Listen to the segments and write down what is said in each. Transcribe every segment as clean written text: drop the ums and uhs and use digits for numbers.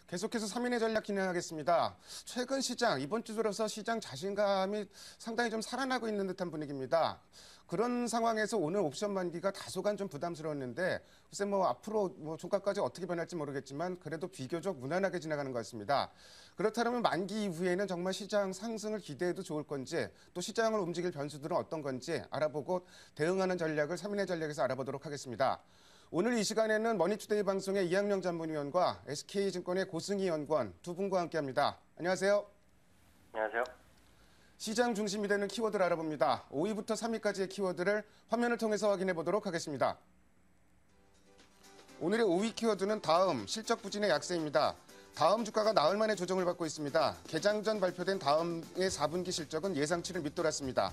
계속해서 3인의 전략 진행하겠습니다. 최근 시장, 이번 주 들어서 시장 자신감이 상당히 좀 살아나고 있는 듯한 분위기입니다. 그런 상황에서 오늘 옵션 만기가 다소간 좀 부담스러웠는데 글쎄 앞으로 종가까지 어떻게 변할지 모르겠지만 그래도 비교적 무난하게 지나가는 것 같습니다. 그렇다면 만기 이후에는 정말 시장 상승을 기대해도 좋을 건지 또 시장을 움직일 변수들은 어떤 건지 알아보고 대응하는 전략을 3인의 전략에서 알아보도록 하겠습니다. 오늘 이 시간에는 머니투데이 방송의 이학영 전문위원과 SK증권의 고승희 연구원 두 분과 함께합니다. 안녕하세요. 안녕하세요. 시장 중심이 되는 키워드를 알아봅니다. 5위부터 3위까지의 키워드를 화면을 통해서 확인해 보도록 하겠습니다. 오늘의 5위 키워드는 다음, 실적 부진의 약세입니다. 다음 주가가 나흘 만에 조정을 받고 있습니다. 개장 전 발표된 다음의 4분기 실적은 예상치를 밑돌았습니다.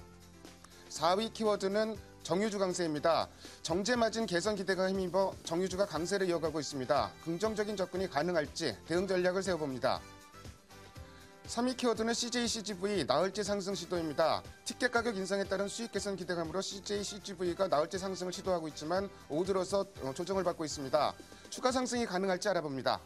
4위 키워드는 정유주 강세입니다. 정제 마진 개선 기대가 힘입어 정유주가 강세를 이어가고 있습니다. 긍정적인 접근이 가능할지 대응 전략을 세워봅니다. 3위 키워드는 CJ CGV 나흘째 상승 시도입니다. 티켓 가격 인상에 따른 수익 개선 기대감으로 CJ CGV가 나흘째 상승을 시도하고 있지만 오후 들어서 조정을 받고 있습니다. 추가 상승이 가능할지 알아봅니다.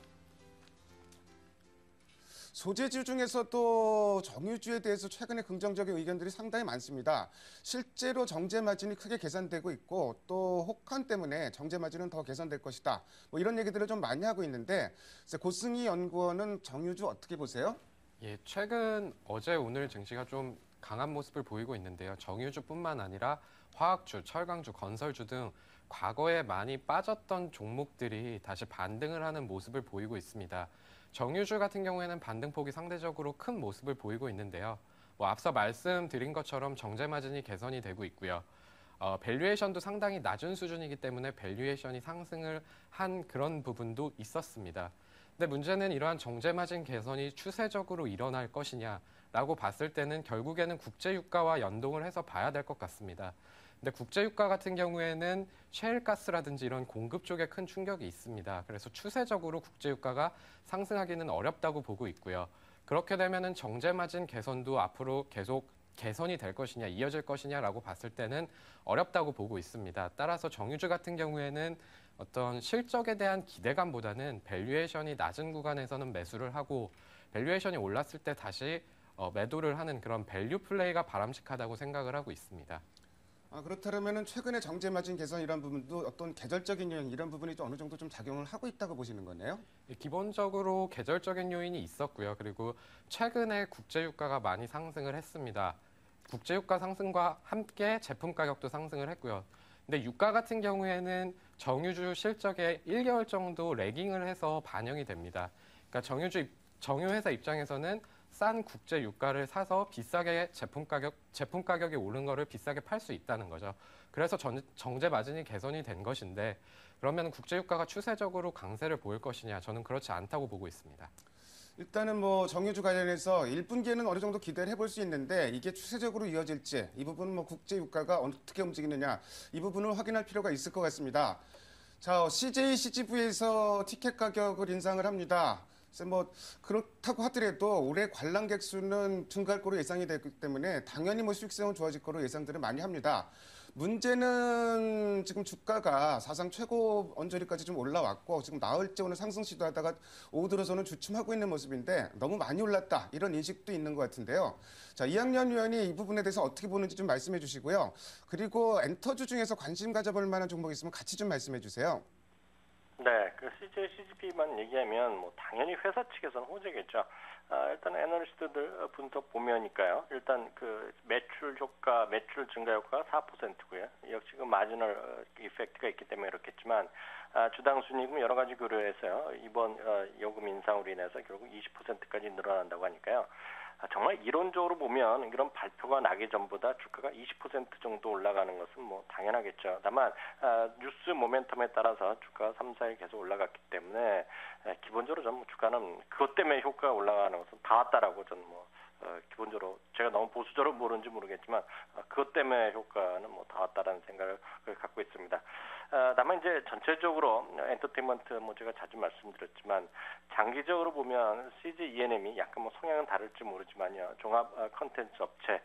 소재주 중에서도 정유주에 대해서 최근에 긍정적인 의견들이 상당히 많습니다. 실제로 정제 마진이 크게 개선되고 있고 또 혹한 때문에 정제 마진은 더 개선될 것이다. 이런 얘기들을 좀 많이 하고 있는데 고승희 연구원은 정유주 어떻게 보세요? 예, 최근 어제 오늘 증시가 좀 강한 모습을 보이고 있는데요. 정유주뿐만 아니라 화학주, 철강주, 건설주 등 과거에 많이 빠졌던 종목들이 다시 반등을 하는 모습을 보이고 있습니다. 정유주 같은 경우에는 반등폭이 상대적으로 큰 모습을 보이고 있는데요. 앞서 말씀드린 것처럼 정제 마진이 개선이 되고 있고요. 밸류에이션도 상당히 낮은 수준이기 때문에 밸류에이션이 상승을 한 그런 부분도 있었습니다. 근데 문제는 이러한 정제 마진 개선이 추세적으로 일어날 것이냐라고 봤을 때는 결국에는 국제유가와 연동을 해서 봐야 될 것 같습니다. 근데 국제유가 같은 경우에는 셰일가스라든지 이런 공급 쪽에 큰 충격이 있습니다. 그래서 추세적으로 국제유가가 상승하기는 어렵다고 보고 있고요. 그렇게 되면은 정제 마진 개선도 앞으로 계속 개선이 될 것이냐, 이어질 것이냐라고 봤을 때는 어렵다고 보고 있습니다. 따라서 정유주 같은 경우에는 어떤 실적에 대한 기대감보다는 밸류에이션이 낮은 구간에서는 매수를 하고 밸류에이션이 올랐을 때 다시 매도를 하는 그런 밸류 플레이가 바람직하다고 생각을 하고 있습니다. 그렇다면 최근에 정제 마진 개선 이런 부분도 어떤 계절적인 요인 이런 부분이 좀 어느 정도 좀 작용을 하고 있다고 보시는 거네요? 기본적으로 계절적인 요인이 있었고요. 그리고 최근에 국제유가가 많이 상승을 했습니다. 국제유가 상승과 함께 제품 가격도 상승을 했고요. 근데 유가 같은 경우에는 정유주 실적에 1개월 정도 레깅을 해서 반영이 됩니다. 그러니까 정유회사 입장에서는 싼 국제 유가를 사서 비싸게 제품 가격이 오른 거를 비싸게 팔 수 있다는 거죠. 그래서 정제 마진이 개선이 된 것인데 그러면 국제 유가가 추세적으로 강세를 보일 것이냐? 저는 그렇지 않다고 보고 있습니다. 일단은 정유주 관련해서 1분기에는 어느 정도 기대를 해볼 수 있는데 이게 추세적으로 이어질지 이 부분은 국제 유가가 어떻게 움직이느냐 이 부분을 확인할 필요가 있을 것 같습니다. 자, CJ CGV에서 티켓 가격을 인상을 합니다. 그렇다고 하더라도 올해 관람객 수는 증가할 거로 예상이 되기 때문에 당연히 수익성은 좋아질 거로 예상들을 많이 합니다. 문제는 지금 주가가 사상 최고 언저리까지 좀 올라왔고 지금 나흘째 오늘 상승 시도하다가 오후 들어서는 주춤하고 있는 모습인데 너무 많이 올랐다 이런 인식도 있는 것 같은데요. 자, 이학년 위원이 이 부분에 대해서 어떻게 보는지 좀 말씀해 주시고요. 그리고 엔터주 중에서 관심 가져볼 만한 종목 있으면 같이 좀 말씀해 주세요. 네, CJ, CGV만 얘기하면 당연히 회사 측에서는 호재겠죠. 일단 애널리스트들 분석 보면니까요. 일단 매출 효과, 매출 증가 효과가 4%고요. 역시 마지널 이펙트가 있기 때문에 그렇겠지만 주당 순이익은 여러 가지 고려해서요. 이번 요금 인상으로 인해서 결국 20%까지 늘어난다고 하니까요. 정말 이론적으로 보면 이런 발표가 나기 전보다 주가가 20% 정도 올라가는 것은 당연하겠죠. 다만 뉴스 모멘텀에 따라서 주가가 3, 4일 계속 올라갔기 때문에 기본적으로 저는 주가는 그것 때문에 효과가 올라가는 것은 다 왔다라고 저는 기본적으로 제가 너무 보수적으로 모르는지 모르겠지만 그것 때문에 효과는 다 왔다라는 생각을 갖고 있습니다. 다만 이제 전체적으로 엔터테인먼트 뭐 제가 자주 말씀드렸지만 장기적으로 보면 CJ ENM이 약간 뭐 성향은 다를지 모르지만요. 종합 콘텐츠 업체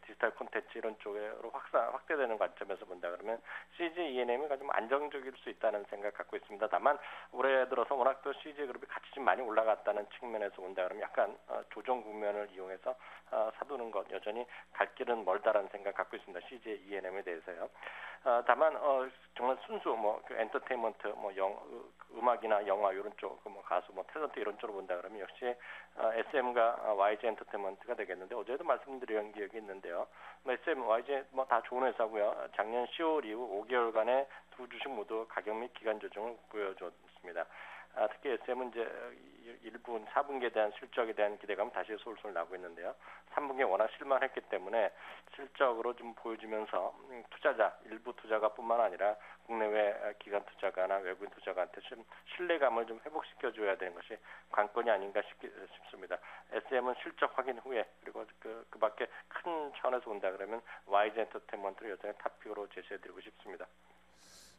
디지털 콘텐츠 이런 쪽으로 확대되는 관점에서 본다 그러면 CJ ENM이 좀 안정적일 수 있다는 생각 갖고 있습니다. 다만 올해 들어서 워낙 또 CJ 그룹이 가치 좀 많이 올라갔다는 측면에서 본다 그러면 약간 조정 국면을 이용해서 사두는 것 여전히 갈 길은 멀다라는 생각 갖고 있습니다. CJ ENM에 대해서요. 다만 정말 순수 그 엔터테인먼트 음악이나 영화 이런 쪽 뭐 가수 탤런트 이런 쪽으로 본다 그러면 역시 SM과 YG 엔터테인먼트가 되겠는데 어제도 말씀드린 기억이 있는데요. SM, YG 다 좋은 회사고요. 작년 10월 이후 5개월간의 두 주식 모두 가격 및 기간 조정을 보여줬습니다. 특히 SM은 이제 1분, 4분기에 대한 실적에 대한 기대감이 다시 솔솔 나고 있는데요. 3분기에 워낙 실망했기 때문에 실적으로 좀 보여주면서 투자자, 일부 투자가뿐만 아니라 국내외 기관 투자가나 외국인 투자가한테 좀 신뢰감을 좀 회복시켜줘야 되는 것이 관건이 아닌가 싶습니다. SM은 실적 확인 후에 그리고 그 밖에 큰 차원에서 본다 그러면 YG 엔터테인먼트를 여전히 탑픽으로 제시해드리고 싶습니다.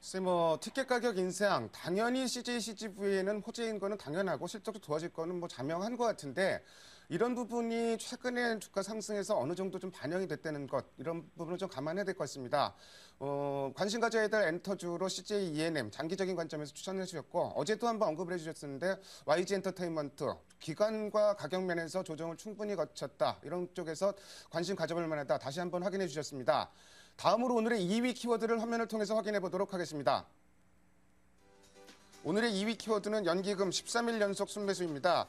글쎄 티켓 가격 인상 당연히 CJ CGV에는 호재인 거는 당연하고 실적도 좋아질 거는 자명한 것 같은데 이런 부분이 최근에 주가 상승에서 어느 정도 좀 반영이 됐다는 것 이런 부분을 좀 감안해야 될 것 같습니다. 관심 가져야 될 엔터주로 CJ ENM 장기적인 관점에서 추천해 주셨고 어제도 한번 언급을 해주셨었는데 YG 엔터테인먼트 기간과 가격 면에서 조정을 충분히 거쳤다 이런 쪽에서 관심 가져볼 만하다 다시 한번 확인해 주셨습니다. 다음으로 오늘의 2위 키워드를 화면을 통해서 확인해 보도록 하겠습니다. 오늘의 2위 키워드는 연기금 13일 연속 순매수입니다.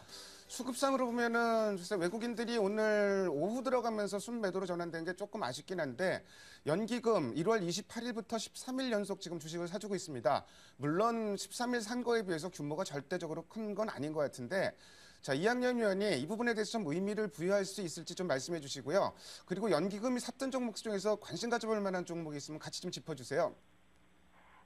수급상으로 보면은 외국인들이 오늘 오후 들어가면서 순매도로 전환된 게 조금 아쉽긴 한데 연기금 1월 28일부터 13일 연속 지금 주식을 사주고 있습니다. 물론 13일 산 거에 비해서 규모가 절대적으로 큰 건 아닌 것 같은데 자, 이학년 위원이 이 부분에 대해서 좀 의미를 부여할 수 있을지 좀 말씀해 주시고요. 그리고 연기금이 샀던 종목 중에서 관심 가져볼 만한 종목이 있으면 같이 좀 짚어주세요.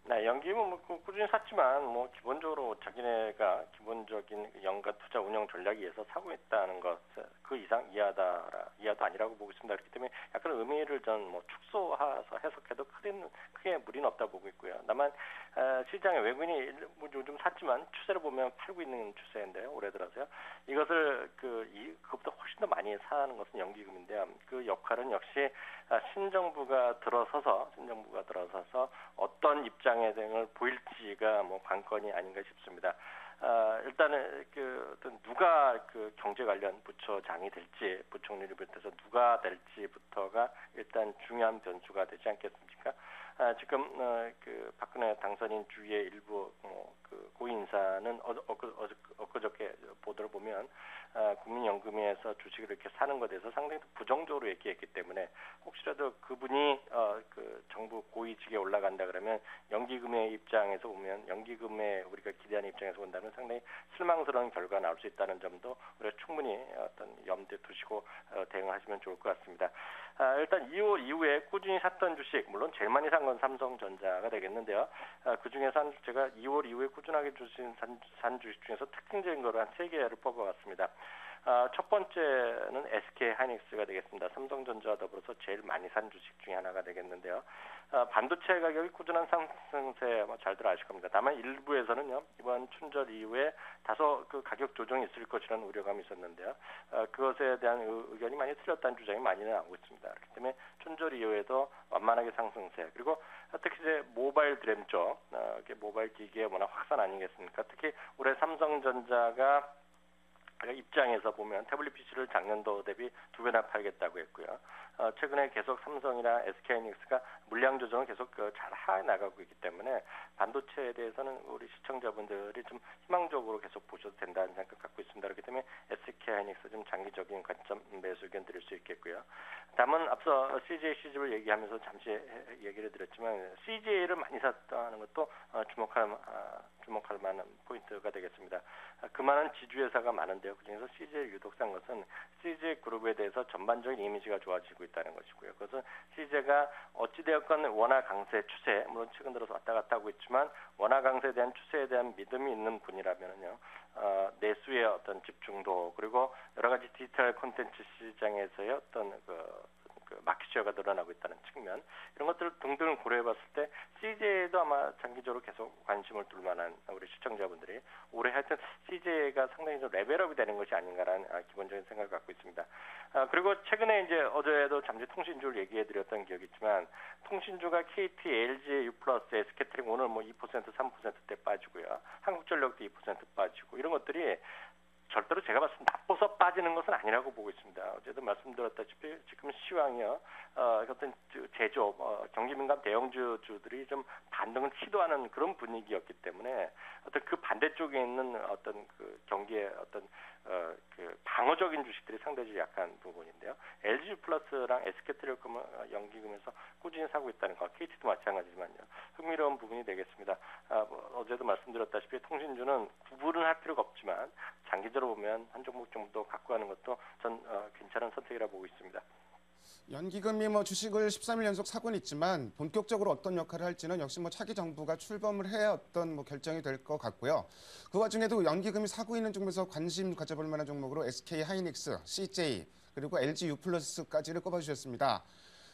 네, 연기금은 꾸준히 샀지만 기본적으로 자기네가 기본적인 연가 투자 운영 전략에서 사고 있다는 것 그 이상 이하도 아니라고 보고 있습니다. 그렇기 때문에 약간 의미를 축소해서 해석해도 크게 무리는 없다 보고 있고요. 다만 시장에 외국인이 요즘 샀지만 추세를 보면 팔고 있는 추세인데요. 올해 들어서요. 이것을 그것보다 훨씬 더 많이 사는 것은 연기금인데요. 그 역할은 역시 신정부가 들어서서 어떤 입장의 등을 보일지가 관건이 아닌가 싶습니다. 일단은 누가 경제 관련 부처장이 될지 부총리를 비롯해서 누가 될지부터가 일단 중요한 변수가 되지 않겠습니까? 지금 박근혜 당선인 주위의 일부 고인사는 엊그저께 보도를 보면 국민연금에서 주식을 이렇게 사는 것에 대해서 상당히 부정적으로 얘기했기 때문에 혹시라도 그분이 정부 고위직에 올라간다 그러면 연기금의 입장에서 보면 연기금에 우리가 기대하는 입장에서 본다면 상당히 실망스러운 결과가 나올 수 있다는 점도 우리가 충분히 어떤 염두에 두시고 대응하시면 좋을 것 같습니다. 일단 2월 이후에 꾸준히 샀던 주식 물론 제일 많이 산 건 삼성전자가 되겠는데요. 그중에서 제가 2월 이후에 꾸준하게 산 주식 중에서 특징적인 거로 한 3개를 뽑아봤습니다. 첫 번째는 SK 하이닉스가 되겠습니다. 삼성전자와 더불어서 제일 많이 산 주식 중에 하나가 되겠는데요. 반도체 가격이 꾸준한 상승세 잘들 아실 겁니다. 다만 일부에서는요 이번 춘절 이후에 다소 가격 조정이 있을 것이라는 우려감이 있었는데요. 그것에 대한 의견이 많이 틀렸다는 주장이 많이 나오고 있습니다. 그렇기 때문에 춘절 이후에도 완만하게 상승세 그리고 특히 이제 모바일 드램 쪽 모바일 기기의 워낙 확산 아니겠습니까? 특히 올해 삼성전자가 입장에서 보면 태블릿 PC를 작년도 대비 2배나 팔겠다고 했고요. 최근에 계속 삼성이나 SK하이닉스가 물량 조정을 계속 잘 해나가고 있기 때문에 반도체에 대해서는 우리 시청자분들이 좀 희망적으로 계속 보셔도 된다는 생각 갖고 있습니다. 그렇기 때문에 SK하이닉스 좀 장기적인 관점 매수 의견 드릴 수 있겠고요. 다음은 앞서 CJ CGV를 얘기하면서 잠시 얘기를 드렸지만 CJ를 많이 샀다는 것도 주목할 만한 포인트가 되겠습니다. 그만한 지주회사가 많은데요. 그중에서 CJ를 유독 산 것은 CJ 그룹에 대해서 전반적인 이미지가 좋아지고 있다는 것이고요. 그것은 CJ가 어찌되었건 원화 강세 추세, 물론 최근 들어서 왔다 갔다 하고 있지만 원화 강세에 대한 추세에 대한 믿음이 있는 분이라면요. 내수의 어떤 집중도 그리고 여러 가지 디지털 콘텐츠 시장에서의 어떤 그 마켓 쉐어가 늘어나고 있다는 측면 이런 것들 등등을 고려해봤을 때 CJ에도 아마 장기적으로 계속 관심을 둘 만한 우리 시청자분들이 올해 하여튼 CJ가 상당히 좀 레벨업이 되는 것이 아닌가라는 기본적인 생각을 갖고 있습니다. 그리고 최근에 이제 어제도 잠시 통신주를 얘기해드렸던 기억이 있지만 통신주가 KT, LG, U+, SK텔레콤 오늘 뭐 2%, 3%대 빠지고요. 한국전력도 2% 빠지고 이런 것들이 절대로 제가 봤을 때 나빠서 빠지는 것은 아니라고 보고 있습니다. 어제도 말씀드렸다시피 지금 시황이요, 어떤 제조업, 경기민감 대형주들이 좀 반등을 시도하는 그런 분위기였기 때문에 어떤 그 반대쪽에 있는 어떤 그 경기의 어떤 그 방어적인 주식들이 상대적으로 약한 부분인데요. LG 플러스랑 SK텔레콤은 연기금에서 꾸준히 사고 있다는 거, KT도 마찬가지지만요. 흥미로운 부분이 되겠습니다. 어제도 말씀드렸다시피 통신주는 구분을 할 필요가 없지만 장기적으로 보면 한 종목 정도 갖고 가는 것도 전 괜찮은 선택이라 보고 있습니다. 연기금이 뭐 주식을 13일 연속 사고는 있지만 본격적으로 어떤 역할을 할지는 역시 뭐 차기 정부가 출범을 해야 어떤 뭐 결정이 될 것 같고요. 그 와중에도 연기금이 사고 있는 중에서 관심 가져볼 만한 종목으로 SK 하이닉스, CJ 그리고 LG U+까지를 꼽아주셨습니다.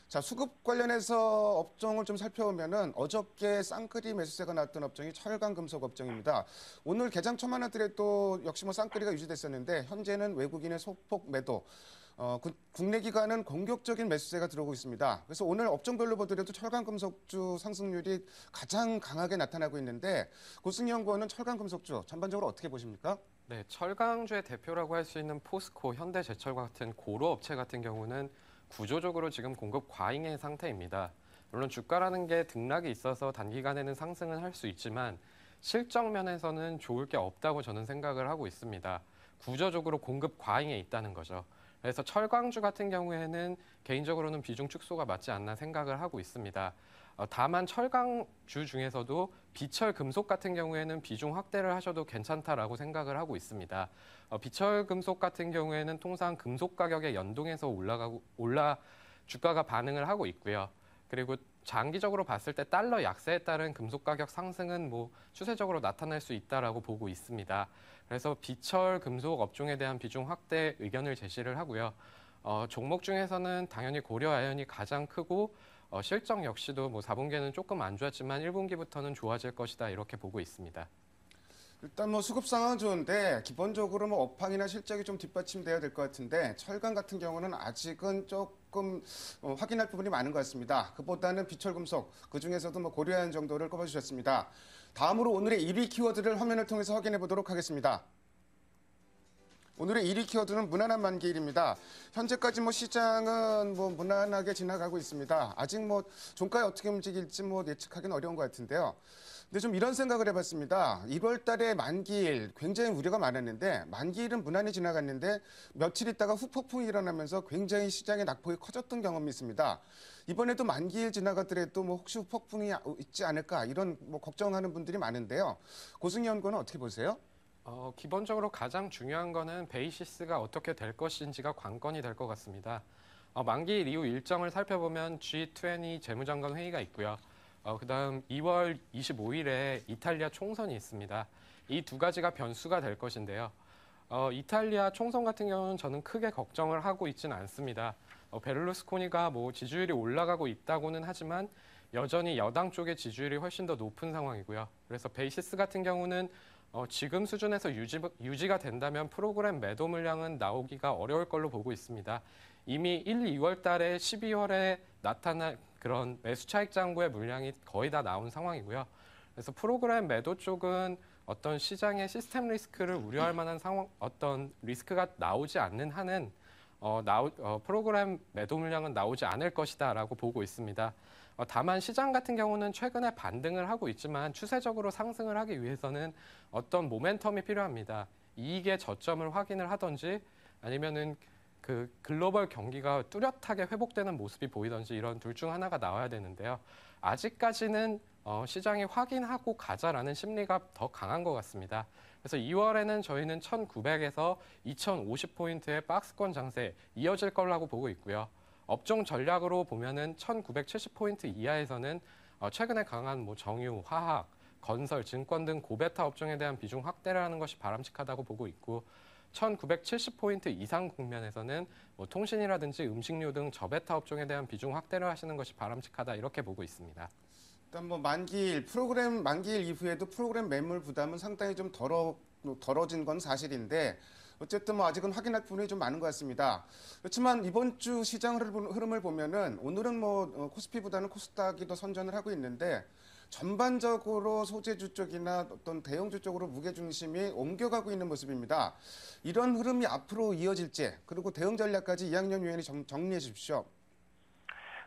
자, 수급 관련해서 업종을 좀 살펴보면은 어저께 쌍끌이 매수세가 나왔던 업종이 철강금속 업종입니다. 오늘 개장 초만 하더라도 역시 뭐 쌍끌이가 유지됐었는데 현재는 외국인의 소폭 매도, 국내 기관은 공격적인 매수세가 들어오고 있습니다. 그래서 오늘 업종별로 보더라도 철강금속주 상승률이 가장 강하게 나타나고 있는데 고승희 연구원은 철강금속주 전반적으로 어떻게 보십니까? 네, 철강주의 대표라고 할 수 있는 포스코, 현대제철과 같은 고로 업체 같은 경우는 구조적으로 지금 공급 과잉의 상태입니다. 물론 주가라는 게 등락이 있어서 단기간에는 상승은 할 수 있지만 실적 면에서는 좋을 게 없다고 저는 생각을 하고 있습니다. 구조적으로 공급 과잉에 있다는 거죠. 그래서 철강주 같은 경우에는 개인적으로는 비중 축소가 맞지 않나 생각을 하고 있습니다. 다만 철강주 중에서도 비철 금속 같은 경우에는 비중 확대를 하셔도 괜찮다라고 생각을 하고 있습니다. 비철 금속 같은 경우에는 통상 금속 가격에 연동해서 주가가 반응을 하고 있고요. 그리고 장기적으로 봤을 때 달러 약세에 따른 금속 가격 상승은 뭐 추세적으로 나타날 수 있다라고 보고 있습니다. 그래서 비철 금속 업종에 대한 비중 확대 의견을 제시를 하고요. 종목 중에서는 당연히 고려아연이 가장 크고 실적 역시도 뭐 4분기에는 조금 안 좋았지만 1분기부터는 좋아질 것이다 이렇게 보고 있습니다. 일단 뭐 수급 상황은 좋은데 기본적으로 뭐 업황이나 실적이 좀 뒷받침돼야 될 것 같은데 철강 같은 경우는 아직은 조금 확인할 부분이 많은 것 같습니다. 그보다는 비철금속 그중에서도 뭐 고려아연 정도를 꼽아주셨습니다. 다음으로 오늘의 1위 키워드를 화면을 통해서 확인해 보도록 하겠습니다. 오늘의 1위 키워드는 무난한 만기일입니다. 현재까지 뭐 시장은 뭐 무난하게 지나가고 있습니다. 아직 뭐 종가에 어떻게 움직일지 뭐 예측하기는 어려운 것 같은데요. 근데 좀 이런 생각을 해봤습니다. 1월 달에 만기일 굉장히 우려가 많았는데 만기일은 무난히 지나갔는데 며칠 있다가 후폭풍이 일어나면서 굉장히 시장의 낙폭이 커졌던 경험이 있습니다. 이번에도 만기일 지나가더라도 뭐 혹시 후폭풍이 있지 않을까 이런 뭐 걱정하는 분들이 많은데요. 고승희 연구원은 어떻게 보세요? 기본적으로 가장 중요한 거는 베이시스가 어떻게 될 것인지가 관건이 될 것 같습니다. 만기일 이후 일정을 살펴보면 G20 재무장관 회의가 있고요. 그다음 2월 25일에 이탈리아 총선이 있습니다. 이 두 가지가 변수가 될 것인데요. 이탈리아 총선 같은 경우는 저는 크게 걱정을 하고 있지는 않습니다. 베를루스코니가 뭐 지지율이 올라가고 있다고는 하지만 여전히 여당 쪽의 지지율이 훨씬 더 높은 상황이고요. 그래서 베이시스 같은 경우는 지금 수준에서 유지가 된다면 프로그램 매도 물량은 나오기가 어려울 걸로 보고 있습니다. 이미 1, 2월 달에 12월에 나타난 그런 매수 차익 잔고의 물량이 거의 다 나온 상황이고요. 그래서 프로그램 매도 쪽은 어떤 시장의 시스템 리스크를 우려할 만한 어떤 리스크가 나오지 않는 한은 프로그램 매도 물량은 나오지 않을 것이다라고 보고 있습니다. 다만 시장 같은 경우는 최근에 반등을 하고 있지만 추세적으로 상승을 하기 위해서는 어떤 모멘텀이 필요합니다. 이익의 저점을 확인을 하든지 아니면은 그 글로벌 경기가 뚜렷하게 회복되는 모습이 보이든지 이런 둘 중 하나가 나와야 되는데요. 아직까지는 시장이 확인하고 가자라는 심리가 더 강한 것 같습니다. 그래서 2월에는 저희는 1900에서 2050포인트의 박스권 장세 이어질 거라고 보고 있고요. 업종 전략으로 보면은 1970포인트 이하에서는 최근에 강한 뭐 정유, 화학, 건설, 증권 등 고베타 업종에 대한 비중 확대를 하는 것이 바람직하다고 보고 있고 1970포인트 이상 국면에서는 뭐 통신이라든지 음식료 등 저베타 업종에 대한 비중 확대를 하시는 것이 바람직하다 이렇게 보고 있습니다. 일단 뭐 프로그램 만기일 이후에도 프로그램 매물 부담은 상당히 좀 덜어진 건 사실인데 어쨌든 뭐 아직은 확인할 부분이 좀 많은 것 같습니다. 그렇지만 이번 주 시장 흐름을 보면은 오늘은 뭐 코스피보다는 코스닥이 더 선전을 하고 있는데 전반적으로 소재주 쪽이나 어떤 대형주 쪽으로 무게 중심이 옮겨가고 있는 모습입니다. 이런 흐름이 앞으로 이어질지 그리고 대응 전략까지 이학년 위원이 정리해 주십시오.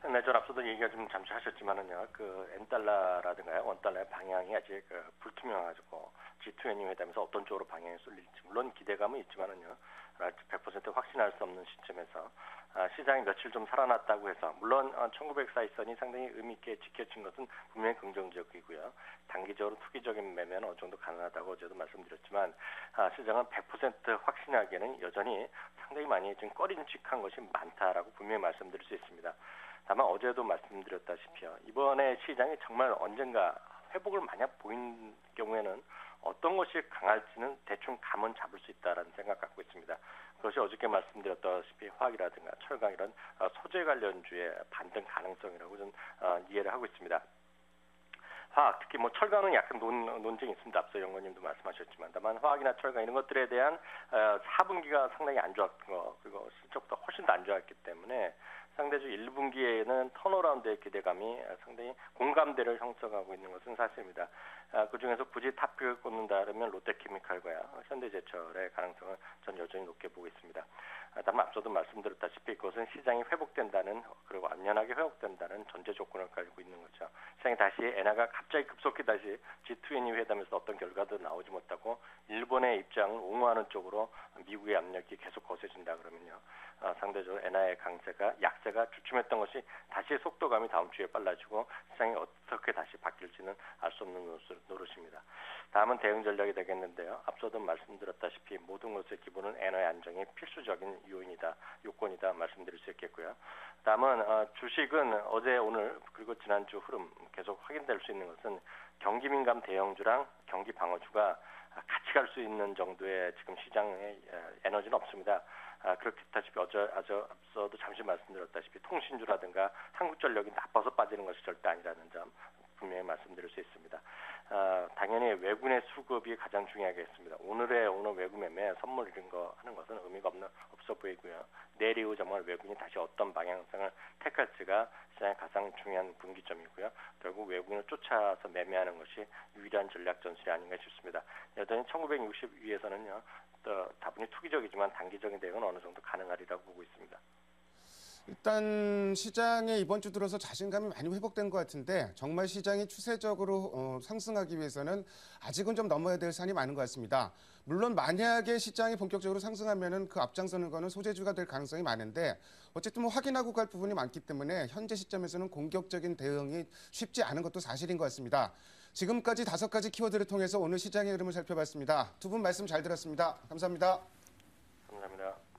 네, 전 앞서도 얘기가 좀 잠시 하셨지만은요, 그 엔달러라든가요, 원달러의 방향이 아직 불투명해가지고 G20 회담에서 어떤 쪽으로 방향이 쏠릴지 물론 기대감은 있지만은요, 100% 확신할 수 없는 시점에서 시장이 며칠 좀 살아났다고 해서 물론 1900사이선이 상당히 의미 있게 지켜진 것은 분명히 긍정적이고요. 단기적으로 투기적인 매매는 어느 정도 가능하다고 어제도 말씀드렸지만 시장은 100% 확신하기에는 여전히 상당히 많이 지금 꺼림칙한 것이 많다라고 분명히 말씀드릴 수 있습니다. 다만 어제도 말씀드렸다시피요. 이번에 시장이 정말 언젠가 회복을 만약 보인 경우에는 어떤 것이 강할지는 대충 감은 잡을 수 있다라는 생각 갖고 있습니다. 그것이 어저께 말씀드렸다시피 화학이라든가 철강 이런 소재 관련주의 반등 가능성이라고 저는 이해를 하고 있습니다. 화학, 특히 뭐 철강은 약간 논쟁이 있습니다. 앞서 연구님도 말씀하셨지만, 다만 화학이나 철강 이런 것들에 대한 4분기가 상당히 안 좋았던 거, 그리고 실적보다 훨씬 더 안 좋았기 때문에 상대적으로 1분기에는 턴어라운드의 기대감이 상당히 공감대를 형성하고 있는 것은 사실입니다. 그중에서 굳이 탑픽을 꼽는다면 롯데케미칼과 현대제철의 가능성을 전 여전히 높게 보고 있습니다. 다만 앞서도 말씀드렸다시피 그것은 시장이 회복된다는 그리고 완연하게 회복된다는 전제 조건을 가지고 있는 거죠. 시장이 다시 엔화가 갑자기 급속히 다시 G20 회담에서 어떤 결과도 나오지 못하고 일본의 입장을 옹호하는 쪽으로 미국의 압력이 계속 거세진다 그러면요. 상대적으로 엔화의 약세가 주춤했던 것이 다시 속도감이 다음 주에 빨라지고 시장이 어떻게 다시 바뀔지는 알 수 없는 노릇입니다. 다음은 대응 전략이 되겠는데요. 앞서도 말씀드렸다시피 모든 것의 기본은 엔화의 안정이 필수적인 요건이다 말씀드릴 수 있겠고요. 다음은 주식은 어제 오늘 그리고 지난주 흐름 계속 확인될 수 있는 것은 경기 민감 대형주랑 경기 방어주가 같이 갈 수 있는 정도의 지금 시장에 에너지는 없습니다. 그렇다시피 앞서도 잠시 말씀드렸다시피 통신주라든가 한국전력이 나빠서 빠지는 것이 절대 아니라는 점 분명히 말씀드릴 수 있습니다. 당연히 외국인의 수급이 가장 중요하겠습니다. 오늘 외국 매매 선물 이런 거 하는 것은 의미가 없어 보이고요. 내일 이후 정말 외국인이 다시 어떤 방향성을 택할지가 시장의 가장 중요한 분기점이고요. 결국 외국인을 쫓아서 매매하는 것이 유일한 전략 전술이 아닌가 싶습니다. 여전히 1960 위에서는요. 다분히 투기적이지만 단기적인 대응은 어느 정도 가능하리라고 보고 있습니다. 일단 시장에 이번 주 들어서 자신감이 많이 회복된 것 같은데 정말 시장이 추세적으로 상승하기 위해서는 아직은 좀 넘어야 될 산이 많은 것 같습니다. 물론 만약에 시장이 본격적으로 상승하면은 그 앞장서는 거는 소재주가 될 가능성이 많은데 어쨌든 뭐 확인하고 갈 부분이 많기 때문에 현재 시점에서는 공격적인 대응이 쉽지 않은 것도 사실인 것 같습니다. 지금까지 5가지 키워드를 통해서 오늘 시장의 흐름을 살펴봤습니다. 두 분 말씀 잘 들었습니다. 감사합니다. 감사합니다.